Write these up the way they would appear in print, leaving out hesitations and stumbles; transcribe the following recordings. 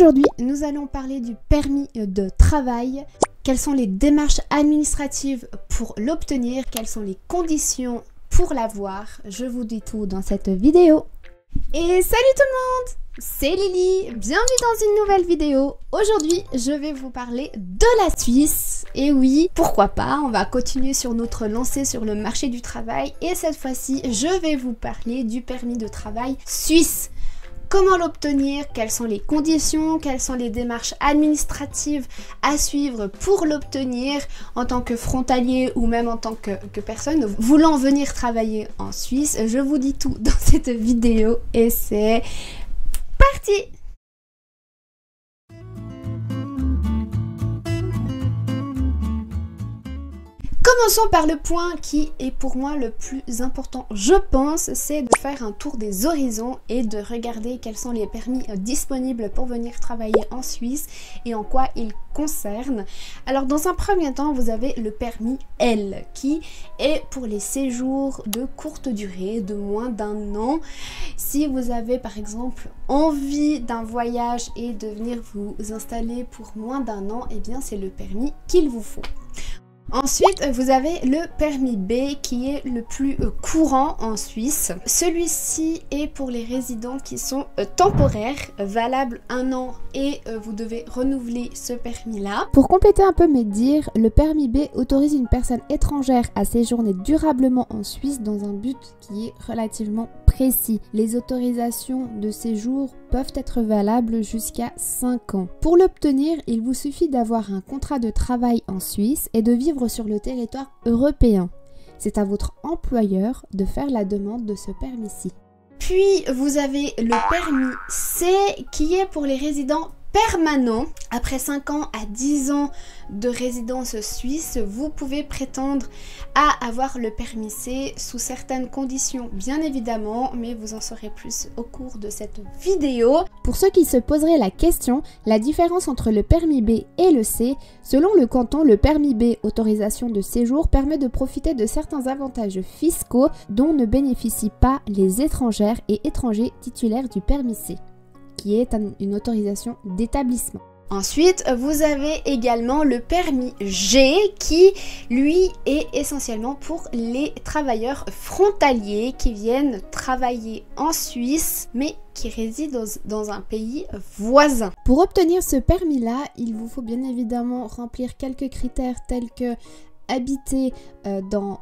Aujourd'hui, nous allons parler du permis de travail. Quelles sont les démarches administratives pour l'obtenir? Quelles sont les conditions pour l'avoir? Je vous dis tout dans cette vidéo. Et salut tout le monde! C'est Lily, bienvenue dans une nouvelle vidéo. Aujourd'hui, je vais vous parler de la Suisse. Et oui, pourquoi pas, on va continuer sur notre lancée sur le marché du travail. Et cette fois-ci, je vais vous parler du permis de travail suisse. Comment l'obtenir? Quelles sont les conditions? Quelles sont les démarches administratives à suivre pour l'obtenir en tant que frontalier ou même en tant que personne voulant venir travailler en Suisse? Je vous dis tout dans cette vidéo et c'est parti! Commençons par le point qui est pour moi le plus important, je pense, c'est de faire un tour des horizons et de regarder quels sont les permis disponibles pour venir travailler en Suisse et en quoi ils concernent. Alors dans un premier temps, vous avez le permis L qui est pour les séjours de courte durée, de moins d'un an. Si vous avez par exemple envie d'un voyage et de venir vous installer pour moins d'un an, eh bien c'est le permis qu'il vous faut. Ensuite, vous avez le permis B qui est le plus courant en Suisse. Celui-ci est pour les résidents qui sont temporaires, valable un an et vous devez renouveler ce permis-là. Pour compléter un peu mes dires, le permis B autorise une personne étrangère à séjourner durablement en Suisse dans un but qui est relativement précis. Les autorisations de séjour peuvent être valables jusqu'à 5 ans. Pour l'obtenir, il vous suffit d'avoir un contrat de travail en Suisse et de vivre sur le territoire européen. C'est à votre employeur de faire la demande de ce permis-ci. Puis vous avez le permis C qui est pour les résidents permanents. Après 5 ans à 10 ans de résidence suisse, vous pouvez prétendre à avoir le permis C sous certaines conditions, bien évidemment, mais vous en saurez plus au cours de cette vidéo. Pour ceux qui se poseraient la question, la différence entre le permis B et le C, selon le canton, le permis B, autorisation de séjour, permet de profiter de certains avantages fiscaux dont ne bénéficient pas les étrangères et étrangers titulaires du permis C, qui est une autorisation d'établissement. Ensuite, vous avez également le permis G qui, lui, est essentiellement pour les travailleurs frontaliers qui viennent travailler en Suisse, mais qui résident dans un pays voisin. Pour obtenir ce permis-là, il vous faut bien évidemment remplir quelques critères tels que habiter dans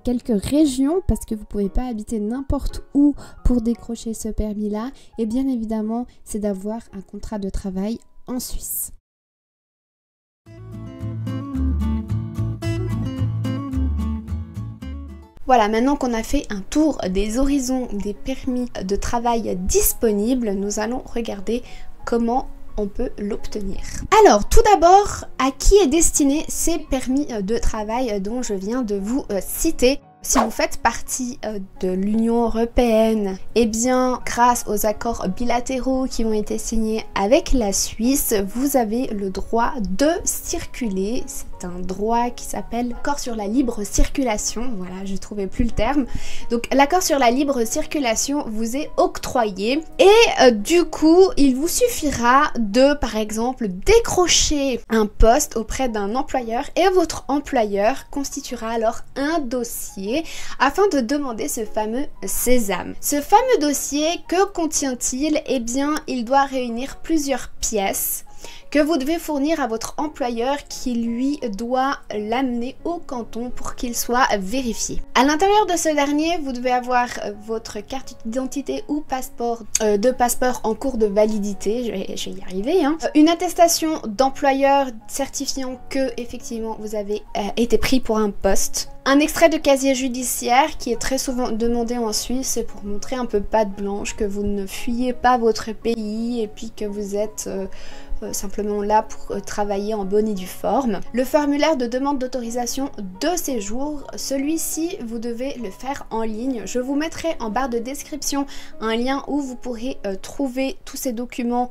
quelques régions, parce que vous ne pouvez pas habiter n'importe où pour décrocher ce permis là, et bien évidemment c'est d'avoir un contrat de travail en Suisse. Voilà, maintenant qu'on a fait un tour des horizons des permis de travail disponibles, nous allons regarder comment on peut l'obtenir. Alors, tout d'abord, à qui est destiné ces permis de travail dont je viens de vous citer? Si vous faites partie de l'Union européenne, eh bien, grâce aux accords bilatéraux qui ont été signés avec la Suisse, vous avez le droit de circuler. C'est un droit qui s'appelle l'accord sur la libre circulation. Voilà, je ne trouvais plus le terme. Donc, l'accord sur la libre circulation vous est octroyé et du coup, il vous suffira de, par exemple, décrocher un poste auprès d'un employeur et votre employeur constituera alors un dossier afin de demander ce fameux sésame. Ce fameux dossier, que contient-il? Eh bien, il doit réunir plusieurs pièces que vous devez fournir à votre employeur qui lui doit l'amener au canton pour qu'il soit vérifié. À l'intérieur de ce dernier, vous devez avoir votre carte d'identité ou passeport en cours de validité, je vais y arriver, hein. Une attestation d'employeur certifiant que effectivement vous avez été pris pour un poste. Un extrait de casier judiciaire qui est très souvent demandé en Suisse pour montrer un peu patte blanche, que vous ne fuyez pas votre pays et puis que vous êtes simplement là pour travailler en bonne et due forme. Le formulaire de demande d'autorisation de séjour, celui-ci vous devez le faire en ligne. Je vous mettrai en barre de description un lien où vous pourrez trouver tous ces documents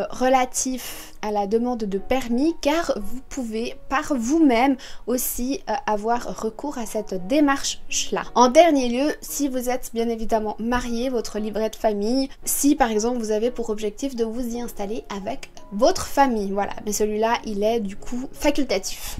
relatif à la demande de permis, car vous pouvez par vous-même aussi avoir recours à cette démarche-là. En dernier lieu, si vous êtes bien évidemment marié, votre livret de famille, si par exemple vous avez pour objectif de vous y installer avec votre famille, voilà, mais celui-là il est du coup facultatif.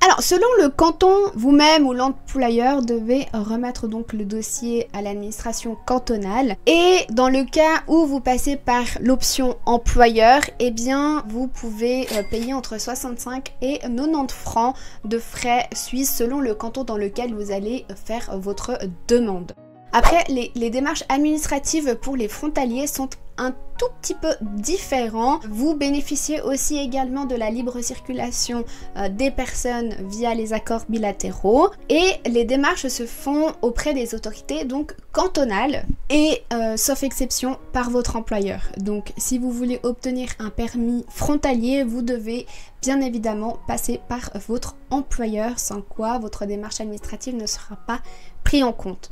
Alors, selon le canton, vous-même ou l'employeur devez remettre donc le dossier à l'administration cantonale. Et dans le cas où vous passez par l'option employeur, eh bien, vous pouvez payer entre 65 et 90 francs de frais suisses selon le canton dans lequel vous allez faire votre demande. Après, les démarches administratives pour les frontaliers sont un tout petit peu différent. Vous bénéficiez aussi également de la libre circulation des personnes via les accords bilatéraux et les démarches se font auprès des autorités donc cantonales et sauf exception par votre employeur. Donc si vous voulez obtenir un permis frontalier, vous devez bien évidemment passer par votre employeur, sans quoi votre démarche administrative ne sera pas prise en compte.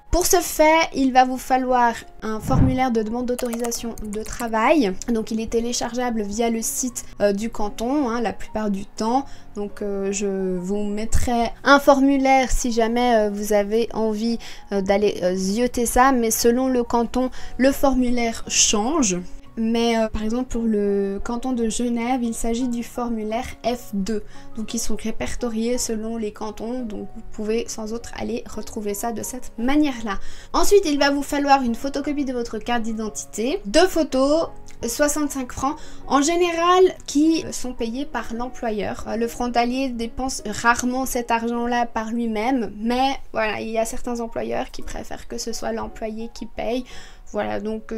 Pour ce fait, il va vous falloir un formulaire de demande d'autorisation de travail. Donc il est téléchargeable via le site du canton, la plupart du temps. Donc je vous mettrai un formulaire si jamais vous avez envie d'aller zioter ça. Mais selon le canton, le formulaire change. Mais par exemple pour le canton de Genève, il s'agit du formulaire F2. Donc ils sont répertoriés selon les cantons, donc vous pouvez sans autre aller retrouver ça de cette manière-là. Ensuite, il va vous falloir une photocopie de votre carte d'identité, 2 photos, 65 francs, en général qui sont payés par l'employeur. Le frontalier dépense rarement cet argent-là par lui-même, mais voilà, il y a certains employeurs qui préfèrent que ce soit l'employé qui paye. Voilà, donc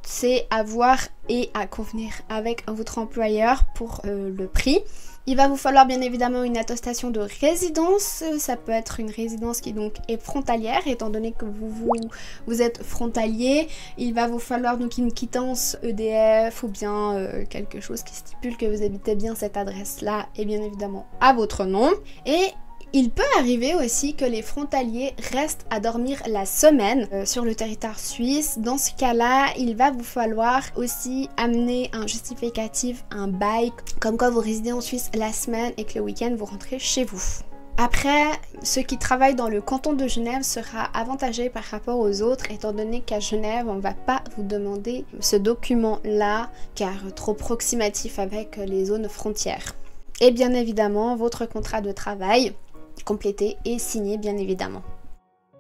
c'est à voir et à convenir avec votre employeur pour le prix. Il va vous falloir bien évidemment une attestation de résidence. Ça peut être une résidence qui donc est frontalière, étant donné que vous êtes frontalier. Il va vous falloir donc une quittance EDF ou bien quelque chose qui stipule que vous habitez bien cette adresse-là et bien évidemment à votre nom. Et il peut arriver aussi que les frontaliers restent à dormir la semaine sur le territoire suisse. Dans ce cas-là, il va vous falloir aussi amener un justificatif, un bail, comme quoi vous résidez en Suisse la semaine et que le week-end vous rentrez chez vous. Après, ceux qui travaillent dans le canton de Genève sera avantagé par rapport aux autres, étant donné qu'à Genève, on ne va pas vous demander ce document-là, car trop proximatif avec les zones frontières. Et bien évidemment, votre contrat de travail complété et signé bien évidemment.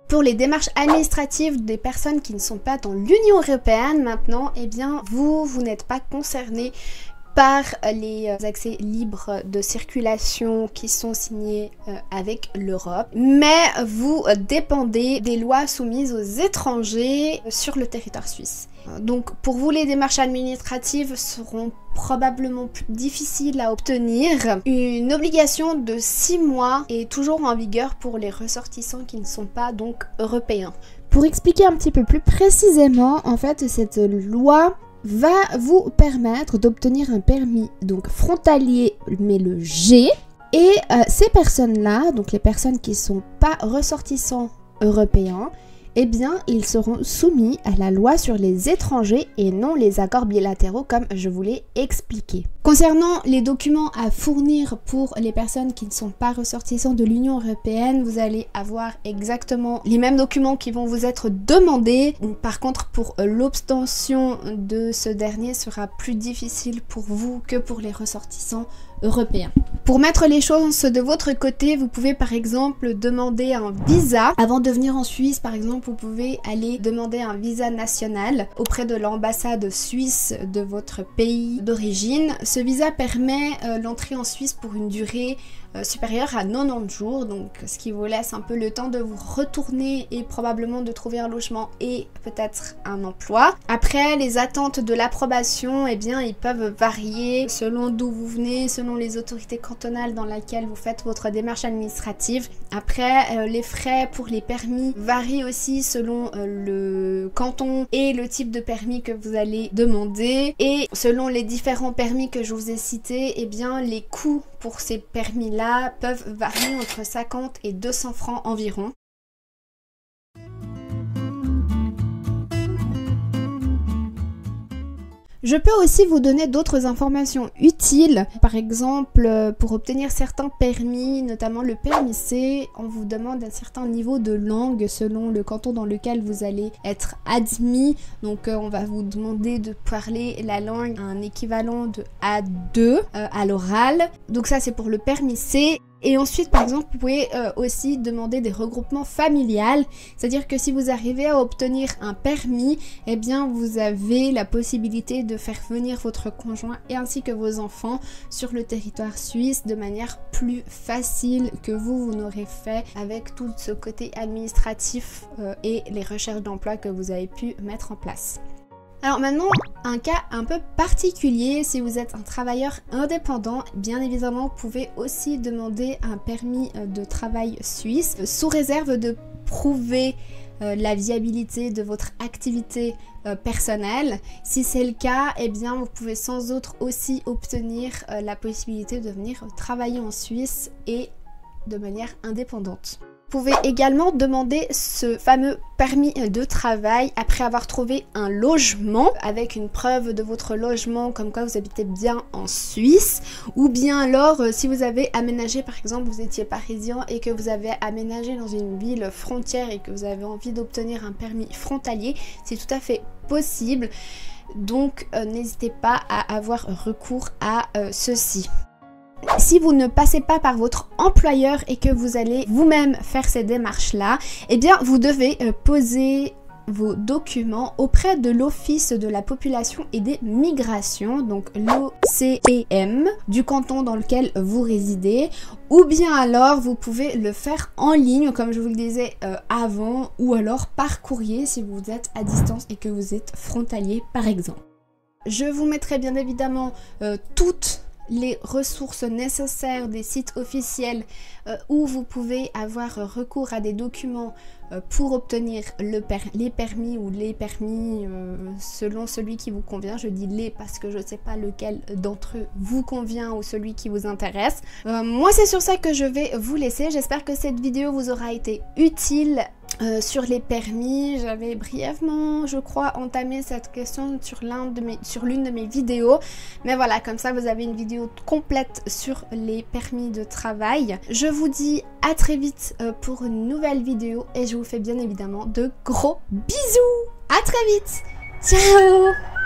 Pour les démarches administratives des personnes qui ne sont pas dans l'Union européenne maintenant, eh bien vous n'êtes pas concerné par les accès libres de circulation qui sont signés avec l'Europe, mais vous dépendez des lois soumises aux étrangers sur le territoire suisse. Donc pour vous, les démarches administratives seront probablement plus difficiles à obtenir. Une obligation de 6 mois est toujours en vigueur pour les ressortissants qui ne sont pas donc européens. Pour expliquer un petit peu plus précisément, en fait, cette loi va vous permettre d'obtenir un permis donc frontalier, mais le G. Et ces personnes-là, donc les personnes qui ne sont pas ressortissants européens, eh bien, ils seront soumis à la loi sur les étrangers et non les accords bilatéraux comme je vous l'ai expliqué. Concernant les documents à fournir pour les personnes qui ne sont pas ressortissants de l'Union européenne, vous allez avoir exactement les mêmes documents qui vont vous être demandés. Par contre, pour l'obtention de ce dernier sera plus difficile pour vous que pour les ressortissants européens. Pour mettre les choses de votre côté, vous pouvez par exemple demander un visa. Avant de venir en Suisse, par exemple, vous pouvez aller demander un visa national auprès de l'ambassade suisse de votre pays d'origine. Ce visa permet l'entrée en Suisse pour une durée supérieure à 90 jours, donc ce qui vous laisse un peu le temps de vous retourner et probablement de trouver un logement et peut-être un emploi. Après, les attentes de l'approbation, eh bien, ils peuvent varier selon d'où vous venez, selon les autorités cantonales dans lesquelles vous faites votre démarche administrative. Après, les frais pour les permis varient aussi selon le canton et le type de permis que vous allez demander. Et selon les différents permis que je vous ai cités, eh bien, les coûts pour ces permis-là peuvent varier entre 50 et 200 francs environ. Je peux aussi vous donner d'autres informations utiles, par exemple pour obtenir certains permis, notamment le permis C, on vous demande un certain niveau de langue selon le canton dans lequel vous allez être admis, donc on va vous demander de parler la langue à un équivalent de A2 à l'oral, donc ça c'est pour le permis C. Et ensuite, par exemple, vous pouvez aussi demander des regroupements familiales, c'est-à-dire que si vous arrivez à obtenir un permis, eh bien vous avez la possibilité de faire venir votre conjoint et ainsi que vos enfants sur le territoire suisse de manière plus facile que vous n'aurez fait avec tout ce côté administratif et les recherches d'emploi que vous avez pu mettre en place. Alors maintenant, un cas un peu particulier, si vous êtes un travailleur indépendant, bien évidemment, vous pouvez aussi demander un permis de travail suisse, sous réserve de prouver la viabilité de votre activité personnelle. Si c'est le cas, eh bien vous pouvez sans autre aussi obtenir la possibilité de venir travailler en Suisse et de manière indépendante. Vous pouvez également demander ce fameux permis de travail après avoir trouvé un logement avec une preuve de votre logement comme quoi vous habitez bien en Suisse, ou bien alors si vous avez aménagé, par exemple vous étiez parisien et que vous avez aménagé dans une ville frontière et que vous avez envie d'obtenir un permis frontalier, c'est tout à fait possible, donc n'hésitez pas à avoir recours à ceci. Si vous ne passez pas par votre employeur et que vous allez vous-même faire ces démarches-là, eh bien vous devez poser vos documents auprès de l'Office de la population et des migrations, donc l'OCPM, du canton dans lequel vous résidez, ou bien alors vous pouvez le faire en ligne, comme je vous le disais avant, ou alors par courrier si vous êtes à distance et que vous êtes frontalier par exemple. Je vous mettrai bien évidemment toutes les ressources nécessaires des sites officiels où vous pouvez avoir recours à des documents pour obtenir les permis ou les permis selon celui qui vous convient. Je dis les parce que je ne sais pas lequel d'entre eux vous convient ou celui qui vous intéresse. Moi c'est sur ça que je vais vous laisser. J'espère que cette vidéo vous aura été utile. Sur les permis, j'avais brièvement, je crois, entamé cette question sur l'une de mes vidéos. Mais voilà, comme ça, vous avez une vidéo complète sur les permis de travail. Je vous dis à très vite pour une nouvelle vidéo et je vous fais bien évidemment de gros bisous. À très vite. Ciao.